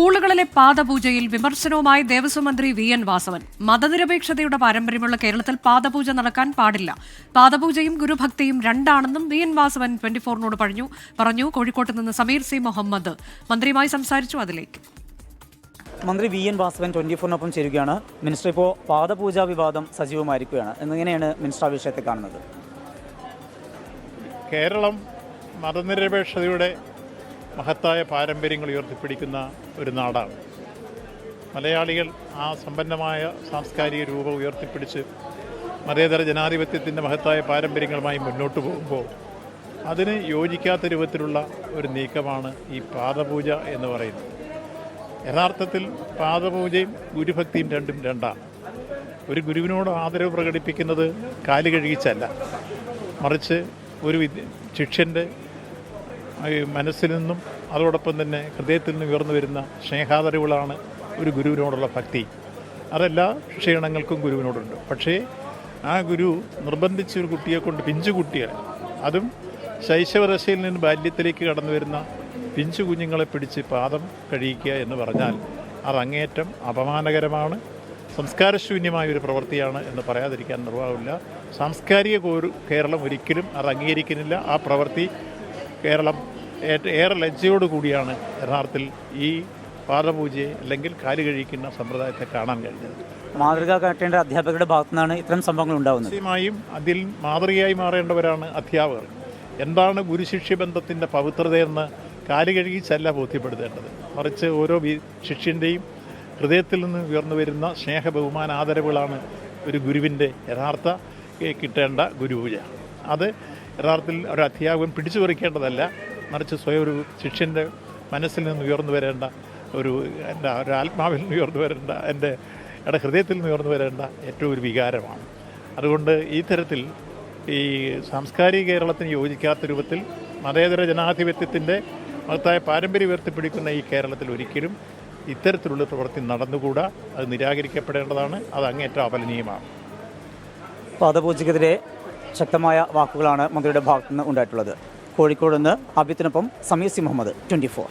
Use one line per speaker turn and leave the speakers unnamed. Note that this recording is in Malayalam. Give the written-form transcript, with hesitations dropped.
സ്കൂളുകളിലെ പാദപൂജയിൽ വിമർശനവുമായി ദേവസ്വം മന്ത്രി വി.എൻ. വാസവൻ. മതനിരപേക്ഷതയുടെ പാരമ്പര്യമുള്ള കേരളത്തിൽ പാദപൂജ നടക്കാൻ പാടില്ല. പാദപൂജയും ഗുരുഭക്തിയും രണ്ടാണെന്നും വി.എൻ. വാസവൻ 24-നോട് പറഞ്ഞു. കോഴിക്കോട്ട് നിന്ന് സമീർ സി മുഹമ്മദ് മന്ത്രിയുമായി സംസാരിച്ചു. അതിലേക്ക്
മന്ത്രി വി.എൻ. വാസവൻ 24-നൊപ്പം ചേരുകയാണ്. മിനിസ്റ്റർ, ഇപ്പോൾ പാദപൂജാ വിവാദം സജീവമായിരിക്കുകയാണ്. എങ്ങനെയാണ് മിനിസ്റ്റർ ആ വിഷയത്തെ കാണുന്നത്?
കേരളം മതനിരപേക്ഷതയുടെ മഹത്തായ പാരമ്പര്യങ്ങൾ ഉയർത്തിപ്പിടിക്കുന്ന ഒരു നാടാണ്. മലയാളികൾ ആ സമ്പന്നമായ സാംസ്കാരിക രൂപം ഉയർത്തിപ്പിടിച്ച് മതേതര ജനാധിപത്യത്തിൻ്റെ മഹത്തായ പാരമ്പര്യങ്ങളുമായി മുന്നോട്ട് പോകുമ്പോൾ അതിന് യോജിക്കാത്ത രൂപത്തിലുള്ള ഒരു നീക്കമാണ് ഈ പാദപൂജ എന്ന് പറയുന്നത്. യഥാർത്ഥത്തിൽ പാദപൂജയും ഗുരുഭക്തിയും രണ്ടാണ്. ഒരു ഗുരുവിനോട് ആദരവ് പ്രകടിപ്പിക്കുന്നത് കാല് കഴുകിച്ചല്ല, മറിച്ച് ഒരു ശിഷ്യൻ്റെ മനസ്സിൽ നിന്നും അതോടൊപ്പം തന്നെ ഹൃദയത്തിൽ നിന്നും ഉയർന്നു വരുന്ന സ്നേഹാദരവുകളാണ് ഒരു ഗുരുവിനോടുള്ള ഭക്തി. അതെല്ലാ ക്ഷീണങ്ങൾക്കും ഗുരുവിനോടുണ്ട്. പക്ഷേ ആ ഗുരു നിർബന്ധിച്ച് ഒരു കുട്ടിയെ കൊണ്ട്, പിഞ്ചു കുട്ടിയെ, അതും ശൈശവദശയിൽ നിന്ന് ബാല്യത്തിലേക്ക് കടന്നു വരുന്ന പിഞ്ചു കുഞ്ഞുങ്ങളെ പിടിച്ച് പാദം കഴിയിക്കുക എന്ന് പറഞ്ഞാൽ അത് അങ്ങേയറ്റം അപമാനകരമാണ്, സംസ്കാരശൂന്യമായ ഒരു പ്രവൃത്തിയാണ് എന്ന് പറയാതിരിക്കാൻ നിർവാഹമില്ല. സാംസ്കാരിക കേരളം ഒരിക്കലും അത് അംഗീകരിക്കുന്നില്ല. ആ പ്രവൃത്തി കേരളം ഏറെ ലജ്ജയോടുകൂടിയാണ് യഥാർത്ഥത്തിൽ ഈ പാദപൂജയെ അല്ലെങ്കിൽ കാല് കഴിക്കുന്ന സമ്പ്രദായത്തെ കാണാൻ കഴിഞ്ഞത്.
മാതൃക കാട്ടേണ്ട അധ്യാപകരുടെ ഭാഗത്തു നിന്നാണ് ഇത്തരം സംഭവങ്ങൾ ഉണ്ടാകുന്നത്.
നിശ്ചയമായും അതിൽ മാതൃകയായി മാറേണ്ടവരാണ് അധ്യാപകർ. എന്താണ് ഗുരുശിഷ്യ ബന്ധത്തിൻ്റെ പവിത്രതയെന്ന് കാല് കഴുകിച്ചല്ല ബോധ്യപ്പെടുത്തേണ്ടത്, മറിച്ച് ഓരോ ശിഷ്യൻ്റെയും ഹൃദയത്തിൽ നിന്ന് ഉയർന്നു വരുന്ന സ്നേഹ ബഹുമാന ആദരവുകളാണ് ഒരു ഗുരുവിൻ്റെ യഥാർത്ഥ കിട്ടേണ്ട ഗുരുപൂജ. അത് യഥാർത്ഥത്തിൽ ഒരു അധ്യാപകൻ പിടിച്ചു പറിക്കേണ്ടതല്ല, മറിച്ച് സ്വയം ഒരു ശിഷ്യൻ്റെ മനസ്സിൽ നിന്ന് ഉയർന്നു വരേണ്ട ഒരു ആത്മാവിൽ നിന്ന് ഉയർന്നു വരേണ്ട, എൻ്റെ ഹൃദയത്തിൽ നിന്ന് ഉയർന്നു വരേണ്ട ഏറ്റവും ഒരു വികാരമാണ്. അതുകൊണ്ട് ഈ തരത്തിൽ ഈ സാംസ്കാരിക കേരളത്തിന് യോജിക്കാത്ത രൂപത്തിൽ മതേതര ജനാധിപത്യത്തിൻ്റെ മഹത്തായ പാരമ്പര്യം ഉയർത്തിപ്പിടിക്കുന്ന ഈ കേരളത്തിൽ ഒരിക്കലും ഇത്തരത്തിലുള്ള പ്രവൃത്തി നടന്നുകൂടാ. അത് നിരാകരിക്കപ്പെടേണ്ടതാണ്. അത് അങ്ങേറ്റം അപലനീയമാണ്.
പാദപൂജയ്ക്കെതിരെ ശക്തമായ വാക്കുകളാണ് മന്ത്രിയുടെ ഭാഗത്തുനിന്ന് ഉണ്ടായിട്ടുള്ളത്. കോഴിക്കോട് നിന്ന് അഭിത്തിനൊപ്പം സമീർ സി മുഹമ്മദ്, 24.